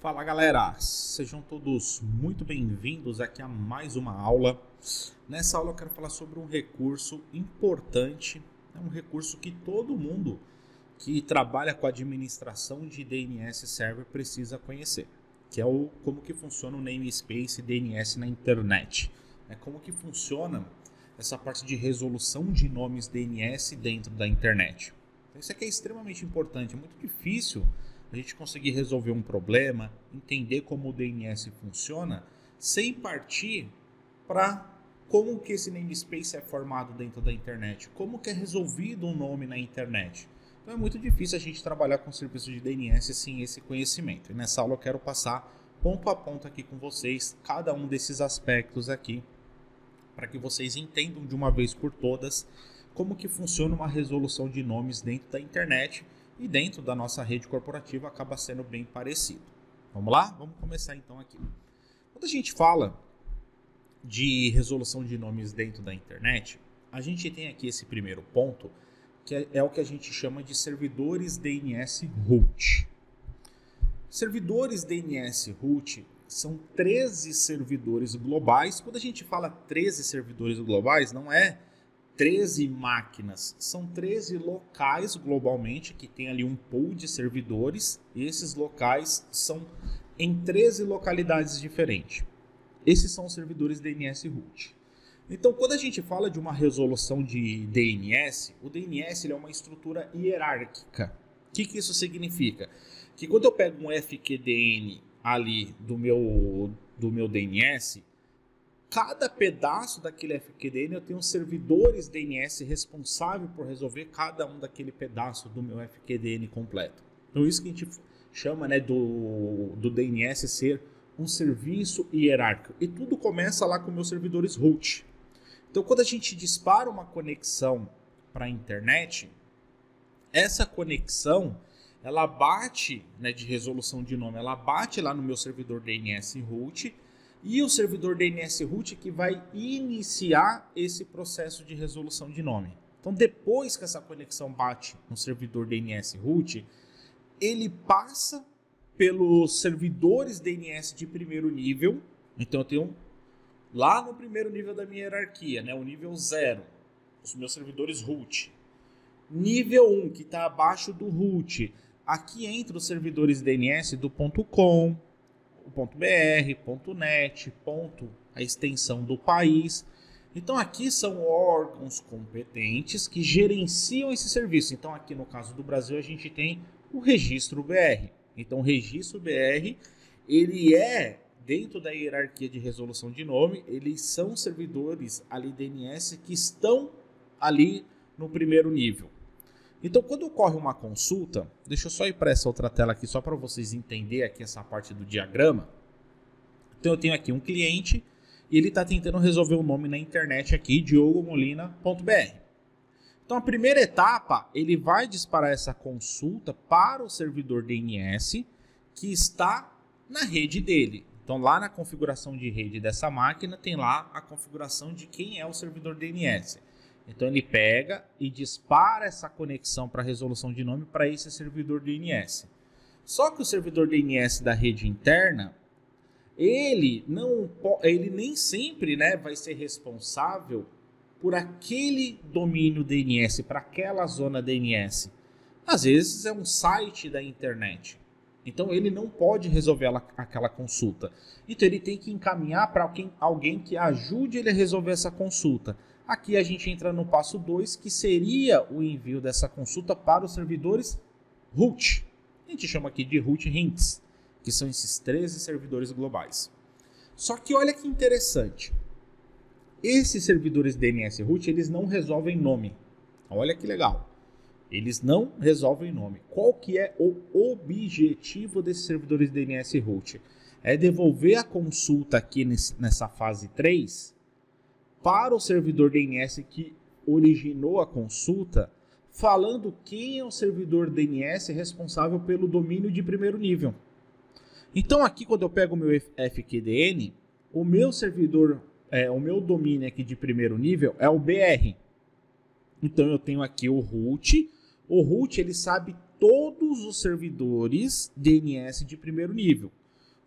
Fala galera, sejam todos muito bem-vindos aqui a mais uma aula. Nessa aula eu quero falar sobre um recurso importante, um recurso que todo mundo que trabalha com administração de DNS Server precisa conhecer, que é como que funciona o namespace DNS na internet. Como que funciona essa parte de resolução de nomes DNS dentro da internet. Então, isso aqui é extremamente importante, é muito difícil a gente conseguir resolver um problema, entender como o DNS funciona, sem partir para como que esse namespace é formado dentro da internet, como que é resolvido um nome na internet. Então é muito difícil a gente trabalhar com serviços de DNS sem esse conhecimento. E nessa aula eu quero passar ponto a ponto aqui com vocês, cada um desses aspectos aqui, para que vocês entendam de uma vez por todas como que funciona uma resolução de nomes dentro da internet e dentro da nossa rede corporativa acaba sendo bem parecido. Vamos lá? Vamos começar então aqui. Quando a gente fala de resolução de nomes dentro da internet, a gente tem aqui esse primeiro ponto, que é o que a gente chama de servidores DNS root. Servidores DNS root são 13 servidores globais. Quando a gente fala 13 servidores globais, não é 13 máquinas, são 13 locais globalmente que tem ali um pool de servidores e esses locais são em 13 localidades diferentes. Esses são os servidores DNS root. Então, quando a gente fala de uma resolução de DNS, o DNS ele é uma estrutura hierárquica. O que isso significa? Que quando eu pego um FQDN ali do meu DNS, cada pedaço daquele FQDN eu tenho servidores DNS responsáveis por resolver cada um daquele pedaço do meu FQDN completo. Então isso que a gente chama, do DNS ser um serviço hierárquico. E tudo começa lá com meus servidores root. Então quando a gente dispara uma conexão para a internet, essa conexão ela bate, de resolução de nome, ela bate lá no meu servidor DNS root. E o servidor DNS root que vai iniciar esse processo de resolução de nome. Então, depois que essa conexão bate no servidor DNS root, ele passa pelos servidores DNS de primeiro nível. Então, eu tenho lá no primeiro nível da minha hierarquia, o nível 0, os meus servidores root. Nível 1, que está abaixo do root. Aqui entra os servidores DNS do .com, .br, .net, a extensão do país. Então aqui são órgãos competentes que gerenciam esse serviço. Então aqui no caso do Brasil a gente tem o Registro BR. Então o Registro BR, ele é dentro da hierarquia de resolução de nome, eles são servidores ali DNS que estão ali no primeiro nível. Então, quando ocorre uma consulta, deixa eu só ir para essa outra tela aqui, só para vocês entenderem aqui essa parte do diagrama. Então, eu tenho aqui um cliente e ele está tentando resolver o nome na internet aqui, diogomolina.br. Então, a primeira etapa, ele vai disparar essa consulta para o servidor DNS que está na rede dele. Então, lá na configuração de rede dessa máquina, tem lá a configuração de quem é o servidor DNS. Então ele pega e dispara essa conexão para resolução de nome para esse servidor DNS. Só que o servidor DNS da rede interna, ele nem sempre vai ser responsável por aquele domínio DNS, para aquela zona DNS. Às vezes é um site da internet. Então ele não pode resolver aquela consulta. Então ele tem que encaminhar para alguém que ajude ele a resolver essa consulta. Aqui a gente entra no passo 2, que seria o envio dessa consulta para os servidores root. A gente chama aqui de root hints, que são esses 13 servidores globais. Só que olha que interessante. Esses servidores DNS root, eles não resolvem nome. Olha que legal. Eles não resolvem nome. Qual que é o objetivo desses servidores DNS root? É devolver a consulta aqui nessa fase 3 para o servidor DNS que originou a consulta, falando quem é o servidor DNS responsável pelo domínio de primeiro nível. Então aqui quando eu pego o meu FQDN, o meu servidor, o meu domínio aqui de primeiro nível é o BR. Então eu tenho aqui o root. O root ele sabe todos os servidores DNS de primeiro nível.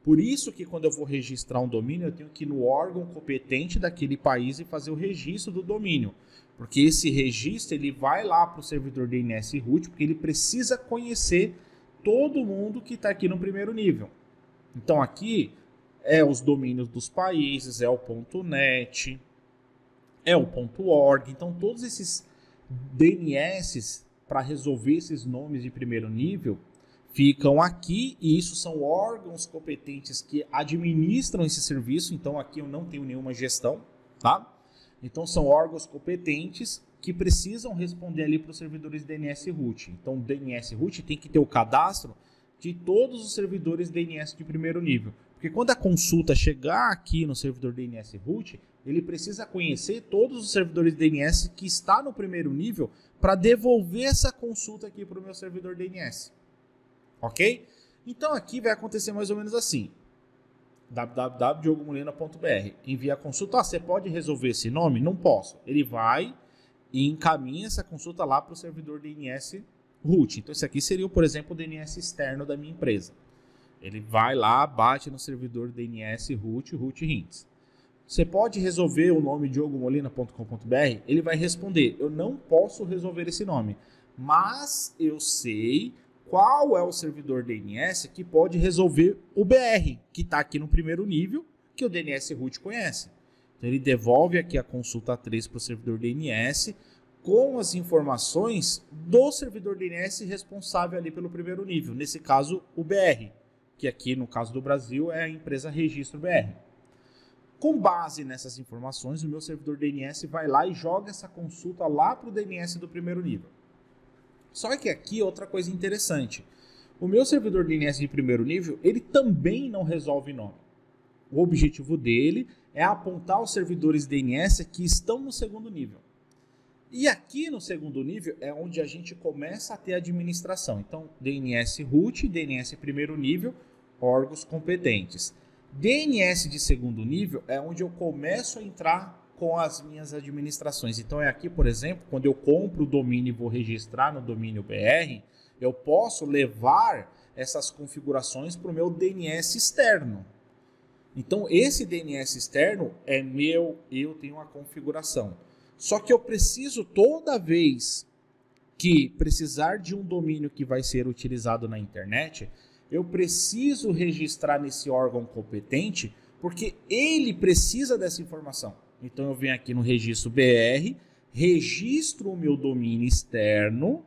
Por isso que quando eu vou registrar um domínio, eu tenho que ir no órgão competente daquele país e fazer o registro do domínio. Porque esse registro ele vai lá para o servidor DNS root, porque ele precisa conhecer todo mundo que está aqui no primeiro nível. Então aqui é os domínios dos países, é o .net, é o .org. Então todos esses DNS para resolver esses nomes de primeiro nível ficam aqui, e isso são órgãos competentes que administram esse serviço. Então aqui eu não tenho nenhuma gestão, tá? Então são órgãos competentes que precisam responder ali para os servidores DNS root. Então o DNS root tem que ter o cadastro de todos os servidores DNS de primeiro nível. Porque quando a consulta chegar aqui no servidor DNS root, ele precisa conhecer todos os servidores DNS que está no primeiro nível para devolver essa consulta aqui para o meu servidor DNS. Ok? Então aqui vai acontecer mais ou menos assim. www.diogomolina.br. Envia a consulta. Você pode resolver esse nome? Não posso. Ele vai e encaminha essa consulta lá para o servidor DNS root. Então esse aqui seria, por exemplo, o DNS externo da minha empresa. Ele vai lá, bate no servidor DNS root hints. Você pode resolver o nome diogomolina.com.br? Ele vai responder: eu não posso resolver esse nome, mas eu sei qual é o servidor DNS que pode resolver o BR, que está aqui no primeiro nível, que o DNS root conhece. Então ele devolve aqui a consulta 3 para o servidor DNS com as informações do servidor DNS responsável ali pelo primeiro nível, nesse caso o BR, que aqui no caso do Brasil é a empresa Registro BR. Com base nessas informações, o meu servidor DNS vai lá e joga essa consulta lá para o DNS do primeiro nível. Só que aqui outra coisa interessante. O meu servidor DNS de primeiro nível, ele também não resolve nome. O objetivo dele é apontar os servidores DNS que estão no segundo nível. E aqui no segundo nível é onde a gente começa a ter administração. Então, DNS root, DNS primeiro nível, órgãos competentes. DNS de segundo nível é onde eu começo a entrar com as minhas administrações. Então é aqui, por exemplo, quando eu compro o domínio e vou registrar no domínio BR, eu posso levar essas configurações para o meu DNS externo. Então esse DNS externo é meu, eu tenho a configuração. Só que eu preciso, toda vez que precisar de um domínio que vai ser utilizado na internet, eu preciso registrar nesse órgão competente, porque ele precisa dessa informação. Então eu venho aqui no registro BR, registro o meu domínio externo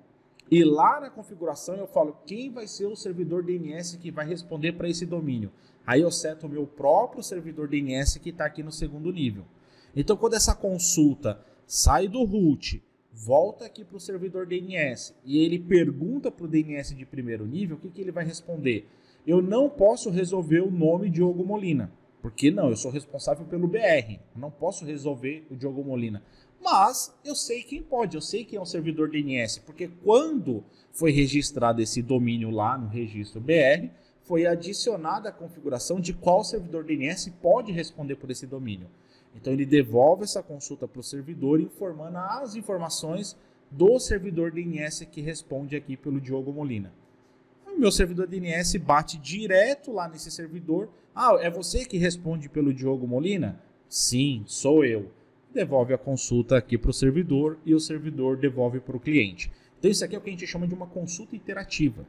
e lá na configuração eu falo quem vai ser o servidor DNS que vai responder para esse domínio. Aí eu seto o meu próprio servidor DNS que está aqui no segundo nível. Então quando essa consulta sai do root, volta aqui para o servidor DNS e ele pergunta para o DNS de primeiro nível, o que ele vai responder? Eu não posso resolver o nome Diogo Molina, porque não, eu sou responsável pelo BR, eu não posso resolver o Diogo Molina. Mas eu sei quem pode, eu sei quem é o servidor DNS, porque quando foi registrado esse domínio lá no registro BR, foi adicionada a configuração de qual servidor DNS pode responder por esse domínio. Então ele devolve essa consulta para o servidor informando as informações do servidor DNS que responde aqui pelo Diogo Molina. O meu servidor DNS bate direto lá nesse servidor. Ah, é você que responde pelo Diogo Molina? Sim, sou eu. Devolve a consulta aqui para o servidor e o servidor devolve para o cliente. Então isso aqui é o que a gente chama de uma consulta interativa.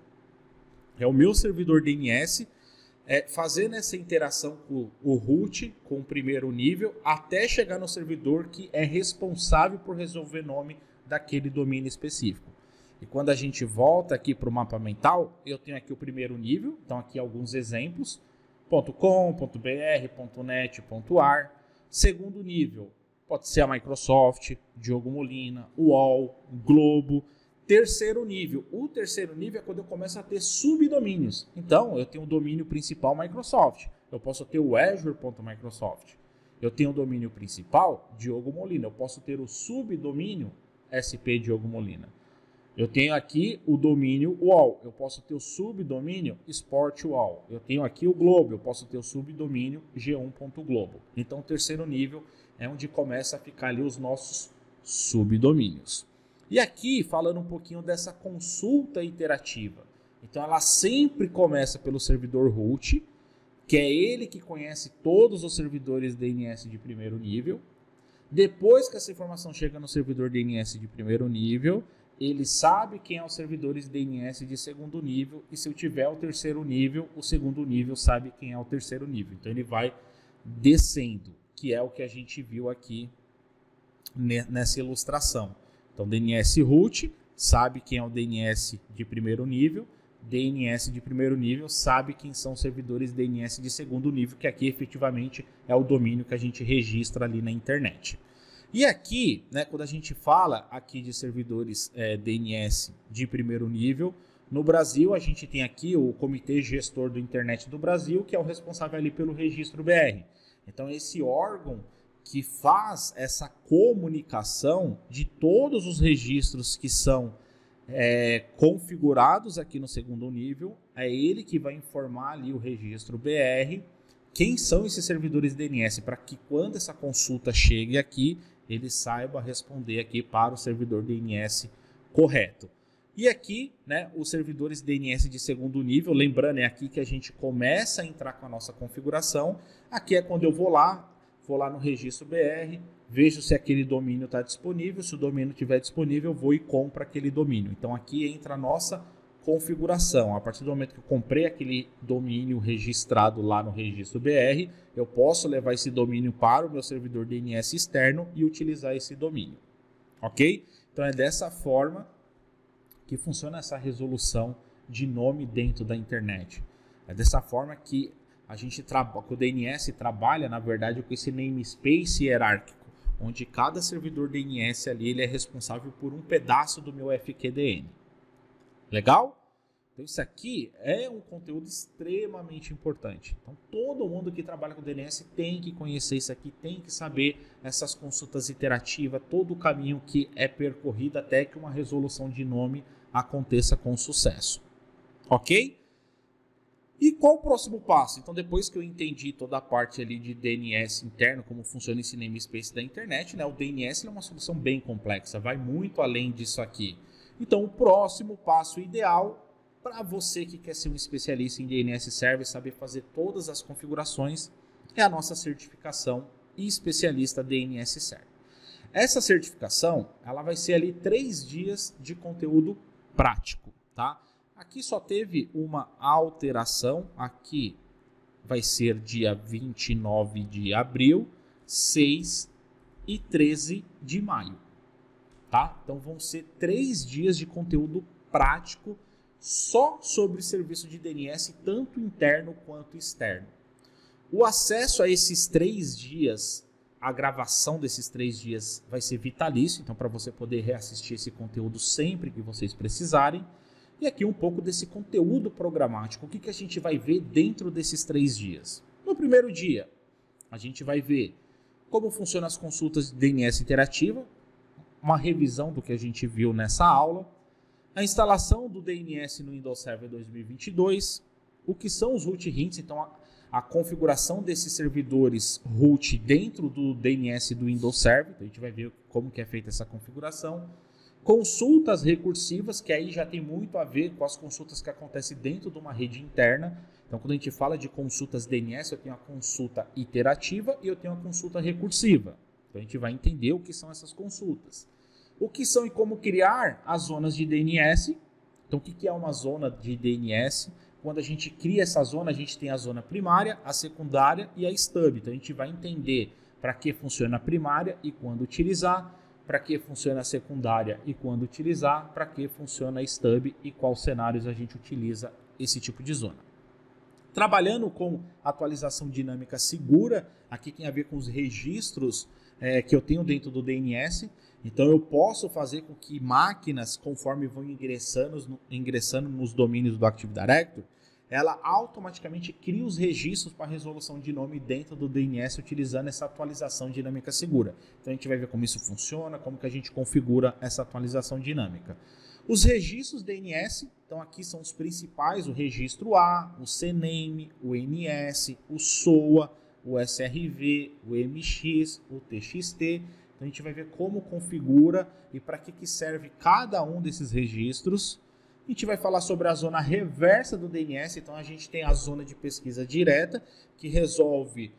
É o meu servidor DNS fazendo essa interação com o root, com o primeiro nível, até chegar no servidor que é responsável por resolver nome daquele domínio específico. E quando a gente volta aqui para o mapa mental, eu tenho aqui o primeiro nível, então aqui alguns exemplos, .com, .br, .net, .ar. Segundo nível, pode ser a Microsoft, Diogo Molina, UOL, Globo. Terceiro nível. O terceiro nível é quando eu começo a ter subdomínios. Então, eu tenho o domínio principal Microsoft. Eu posso ter o Azure.microsoft. Eu tenho o domínio principal Diogo Molina. Eu posso ter o subdomínio SP Diogo Molina. Eu tenho aqui o domínio UOL. Eu posso ter o subdomínio Sport UOL. Eu tenho aqui o Globo. Eu posso ter o subdomínio G1.globo. Então, o terceiro nível é onde começa a ficar ali os nossos subdomínios. E aqui, falando um pouquinho dessa consulta interativa. Então, ela sempre começa pelo servidor root, que é ele que conhece todos os servidores DNS de primeiro nível. Depois que essa informação chega no servidor DNS de primeiro nível, ele sabe quem é os servidores DNS de segundo nível, e se eu tiver o terceiro nível, o segundo nível sabe quem é o terceiro nível. Então ele vai descendo, que é o que a gente viu aqui nessa ilustração. Então DNS root sabe quem é o DNS de primeiro nível, DNS de primeiro nível sabe quem são os servidores DNS de segundo nível, que aqui efetivamente é o domínio que a gente registra ali na internet. E aqui, né, quando a gente fala aqui de servidores DNS de primeiro nível, no Brasil a gente tem aqui o Comitê Gestor do Internet do Brasil, que é o responsável ali pelo registro BR. Então esse órgão que faz essa comunicação de todos os registros que são configurados aqui no segundo nível, é ele que vai informar ali o registro BR quem são esses servidores DNS, para que quando essa consulta chegue aqui, ele saiba responder aqui para o servidor DNS correto. E aqui, né, os servidores DNS de segundo nível, lembrando, é aqui que a gente começa a entrar com a nossa configuração. Aqui é quando eu vou lá no registro BR, vejo se aquele domínio está disponível. Se o domínio estiver disponível, eu vou e compro aquele domínio. Então aqui entra a nossa configuração. A partir do momento que eu comprei aquele domínio registrado lá no registro BR, eu posso levar esse domínio para o meu servidor DNS externo e utilizar esse domínio. Ok? Então é dessa forma que funciona essa resolução de nome dentro da internet. É dessa forma que o DNS trabalha, na verdade, com esse namespace hierárquico, onde cada servidor DNS ali ele é responsável por um pedaço do meu FQDN. Legal? Então isso aqui é um conteúdo extremamente importante. Então todo mundo que trabalha com DNS tem que conhecer isso aqui, tem que saber essas consultas iterativas, todo o caminho que é percorrido até que uma resolução de nome aconteça com sucesso. Ok? E qual o próximo passo? Então depois que eu entendi toda a parte ali de DNS interno, como funciona esse namespace da internet, né? O DNS é uma solução bem complexa, vai muito além disso aqui. Então o próximo passo ideal para você que quer ser um especialista em DNS Server, saber fazer todas as configurações, é a nossa certificação e especialista DNS Server. Essa certificação, ela vai ser ali 3 dias de conteúdo prático, tá? Aqui só teve uma alteração, aqui vai ser dia 29 de abril, 6 e 13 de maio, tá? Então vão ser 3 dias de conteúdo prático só sobre serviço de DNS, tanto interno quanto externo. O acesso a esses 3 dias, a gravação desses 3 dias vai ser vitalício, então para você poder reassistir esse conteúdo sempre que vocês precisarem. E aqui um pouco desse conteúdo programático, o que a gente vai ver dentro desses 3 dias. No primeiro dia, a gente vai ver como funcionam as consultas de DNS interativa, uma revisão do que a gente viu nessa aula, a instalação do DNS no Windows Server 2022, o que são os root hints, então a configuração desses servidores root dentro do DNS do Windows Server, então a gente vai ver como que é feita essa configuração, consultas recursivas, que aí já tem muito a ver com as consultas que acontecem dentro de uma rede interna. Então quando a gente fala de consultas DNS, eu tenho a consulta iterativa e eu tenho a consulta recursiva. Então a gente vai entender o que são essas consultas. O que são e como criar as zonas de DNS. Então, o que é uma zona de DNS? Quando a gente cria essa zona, a gente tem a zona primária, a secundária e a stub. Então, a gente vai entender para que funciona a primária e quando utilizar, para que funciona a secundária e quando utilizar, para que funciona a stub e quais cenários a gente utiliza esse tipo de zona. Trabalhando com atualização dinâmica segura, aqui tem a ver com os registros que eu tenho dentro do DNS. Então eu posso fazer com que máquinas, conforme vão ingressando nos domínios do Active Directory, ela automaticamente cria os registros para resolução de nome dentro do DNS utilizando essa atualização dinâmica segura. Então a gente vai ver como isso funciona, como que a gente configura essa atualização dinâmica. Os registros DNS, então aqui são os principais, o registro A, o CNAME, o NS, o SOA, o SRV, o MX, o TXT. Então a gente vai ver como configura e para que serve cada um desses registros. A gente vai falar sobre a zona reversa do DNS. Então, a gente tem a zona de pesquisa direta, que resolve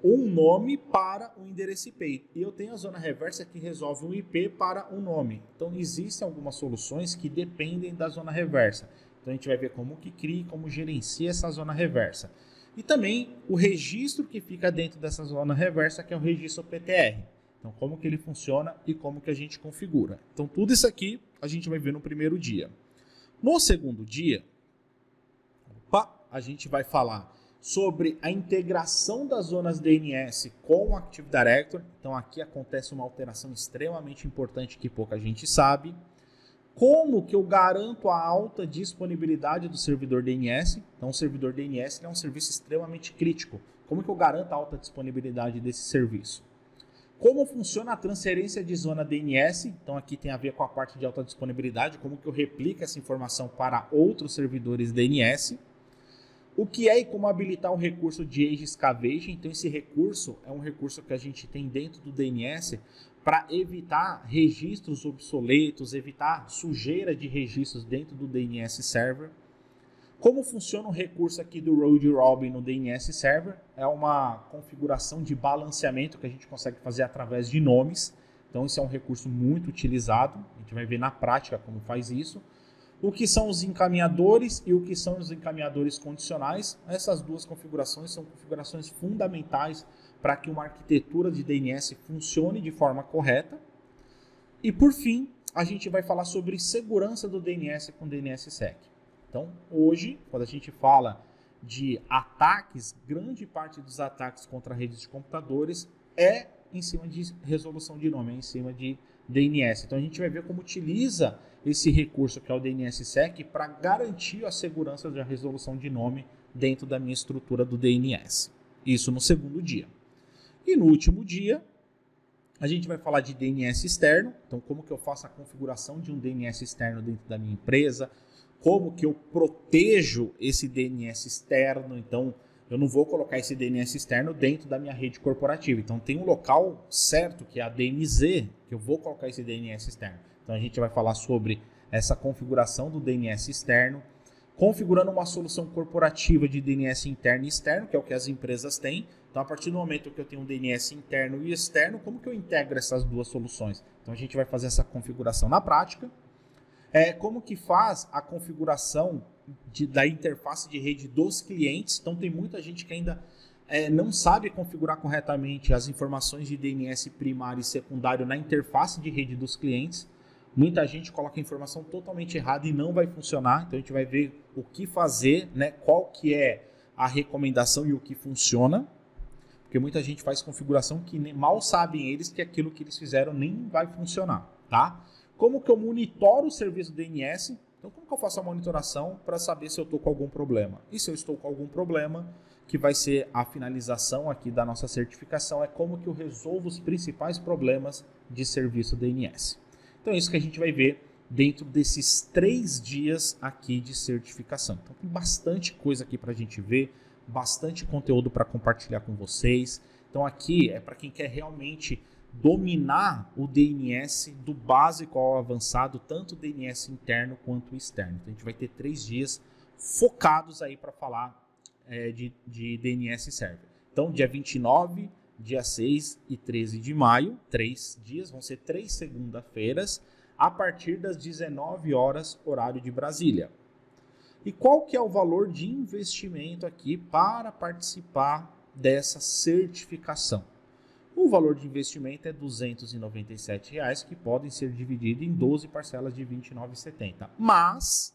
um nome para um endereço IP. E eu tenho a zona reversa que resolve um IP para um nome. Então, existem algumas soluções que dependem da zona reversa. Então, a gente vai ver como que cria e como gerencia essa zona reversa. E também o registro que fica dentro dessa zona reversa, que é o registro PTR. Então, como que ele funciona e como que a gente configura. Então, tudo isso aqui a gente vai ver no primeiro dia. No segundo dia, a gente vai falar sobre a integração das zonas DNS com o Active Directory. Então, aqui acontece uma alteração extremamente importante que pouca gente sabe. Como que eu garanto a alta disponibilidade do servidor DNS? Então, o servidor DNS é um serviço extremamente crítico. Como que eu garanto a alta disponibilidade desse serviço? Como funciona a transferência de zona DNS? Então, aqui tem a ver com a parte de alta disponibilidade. Como que eu replico essa informação para outros servidores DNS? O que é e como habilitar o recurso de Age Scavenging? Então, esse recurso é um recurso que a gente tem dentro do DNS para evitar registros obsoletos, evitar sujeira de registros dentro do DNS Server. Como funciona o recurso aqui do Round Robin no DNS Server? É uma configuração de balanceamento que a gente consegue fazer através de nomes. Então, isso é um recurso muito utilizado. A gente vai ver na prática como faz isso. O que são os encaminhadores e o que são os encaminhadores condicionais. Essas duas configurações são configurações fundamentais para que uma arquitetura de DNS funcione de forma correta. E por fim, a gente vai falar sobre segurança do DNS com DNSSEC. Então, hoje, quando a gente fala de ataques, grande parte dos ataques contra redes de computadores é em cima de resolução de nome, é em cima de DNS. Então, a gente vai ver como utiliza esse recurso que é o DNSSEC para garantir a segurança da resolução de nome dentro da minha estrutura do DNS. Isso no segundo dia. E no último dia, a gente vai falar de DNS externo. Então, como que eu faço a configuração de um DNS externo dentro da minha empresa? Como que eu protejo esse DNS externo? Então, eu não vou colocar esse DNS externo dentro da minha rede corporativa. Então, tem um local certo, que é a DMZ, que eu vou colocar esse DNS externo. Então, a gente vai falar sobre essa configuração do DNS externo, configurando uma solução corporativa de DNS interno e externo, que é o que as empresas têm. Então, a partir do momento que eu tenho um DNS interno e externo, como que eu integro essas duas soluções? Então, a gente vai fazer essa configuração na prática. Como que faz a configuração da interface de rede dos clientes. Então, tem muita gente que ainda não sabe configurar corretamente as informações de DNS primário e secundário na interface de rede dos clientes. Muita gente coloca a informação totalmente errada e não vai funcionar. Então, a gente vai ver o que fazer, né? Qual que é a recomendação e o que funciona. Porque muita gente faz configuração que mal sabem eles que aquilo que eles fizeram nem vai funcionar, tá? Como que eu monitoro o serviço DNS? Então, como que eu faço a monitoração para saber se eu estou com algum problema? E se eu estou com algum problema, que vai ser a finalização aqui da nossa certificação, é como que eu resolvo os principais problemas de serviço DNS. Então, é isso que a gente vai ver dentro desses 3 dias aqui de certificação. Então, tem bastante coisa aqui para a gente ver, bastante conteúdo para compartilhar com vocês. Então, aqui é para quem quer realmente dominar o DNS do básico ao avançado, tanto o DNS interno quanto o externo. Então, a gente vai ter 3 dias focados aí para falar de DNS Server. Então, dia 29, dia 6 e 13 de maio, 3 dias, vão ser 3 segunda-feiras, a partir das 19 horas, horário de Brasília. E qual que é o valor de investimento aqui para participar dessa certificação? O valor de investimento é R$ 297, que podem ser divididos em 12 parcelas de R$ 29,70. Mas,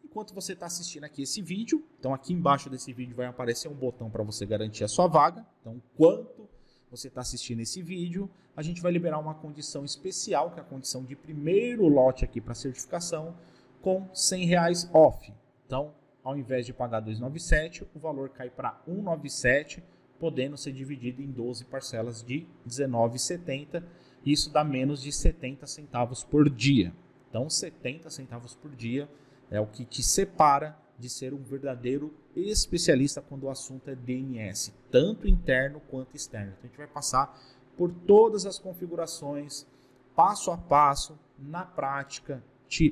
enquanto você está assistindo aqui esse vídeo, então aqui embaixo desse vídeo vai aparecer um botão para você garantir a sua vaga. Então, enquanto você está assistindo esse vídeo, a gente vai liberar uma condição especial, que é a condição de primeiro lote aqui para certificação, com R$ 100 off. Então, ao invés de pagar R$ 297, o valor cai para R$ 197, podendo ser dividido em 12 parcelas de R$ 19,70. Isso dá menos de 70 centavos por dia. Então, 70 centavos por dia é o que te separa de ser um verdadeiro especialista quando o assunto é DNS, tanto interno quanto externo. Então, a gente vai passar por todas as configurações, passo a passo, na prática,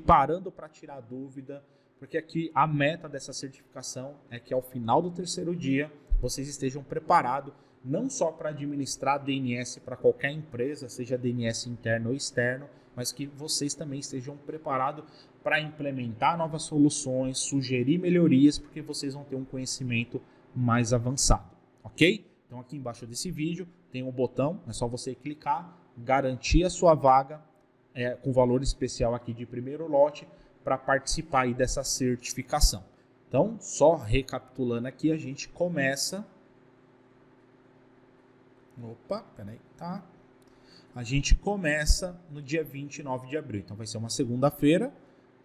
parando para tirar dúvida, porque aqui a meta dessa certificação é que ao final do terceiro dia vocês estejam preparados não só para administrar DNS para qualquer empresa, seja DNS interno ou externo, mas que vocês também estejam preparados para implementar novas soluções, sugerir melhorias, porque vocês vão ter um conhecimento mais avançado, ok? Então aqui embaixo desse vídeo tem um botão, é só você clicar, garantir a sua vaga com valor especial aqui de primeiro lote para participar aí dessa certificação. Então, só recapitulando aqui, a gente começa... Opa, peraí, tá? A gente começa no dia 29 de abril. Então, vai ser uma segunda-feira,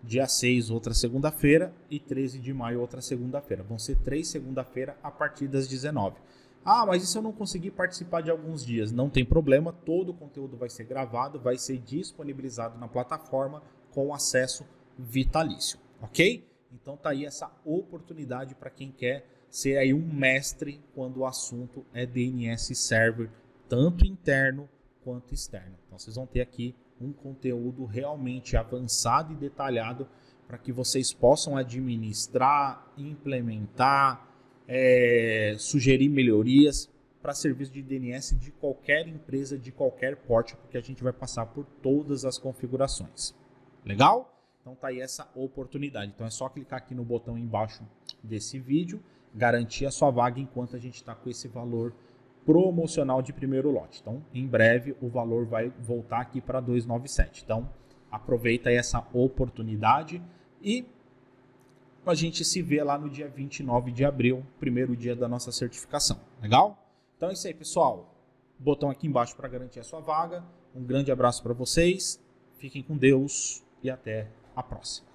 dia 6, outra segunda-feira, e 13 de maio, outra segunda-feira. Vão ser 3 segunda-feira a partir das 19. Ah, mas isso eu não consegui participar de alguns dias. Não tem problema, todo o conteúdo vai ser gravado, vai ser disponibilizado na plataforma com acesso vitalício, ok? Então tá aí essa oportunidade para quem quer ser aí um mestre quando o assunto é DNS Server, tanto interno quanto externo. Então vocês vão ter aqui um conteúdo realmente avançado e detalhado para que vocês possam administrar, implementar, sugerir melhorias para serviço de DNS de qualquer empresa, de qualquer porte, porque a gente vai passar por todas as configurações. Legal? Então tá aí essa oportunidade. Então é só clicar aqui no botão embaixo desse vídeo, garantir a sua vaga enquanto a gente está com esse valor promocional de primeiro lote. Então, em breve o valor vai voltar aqui para 297. Então, aproveita aí essa oportunidade e a gente se vê lá no dia 29 de abril, primeiro dia da nossa certificação. Legal? Então é isso aí, pessoal. Botão aqui embaixo para garantir a sua vaga. Um grande abraço para vocês. Fiquem com Deus e até a próxima.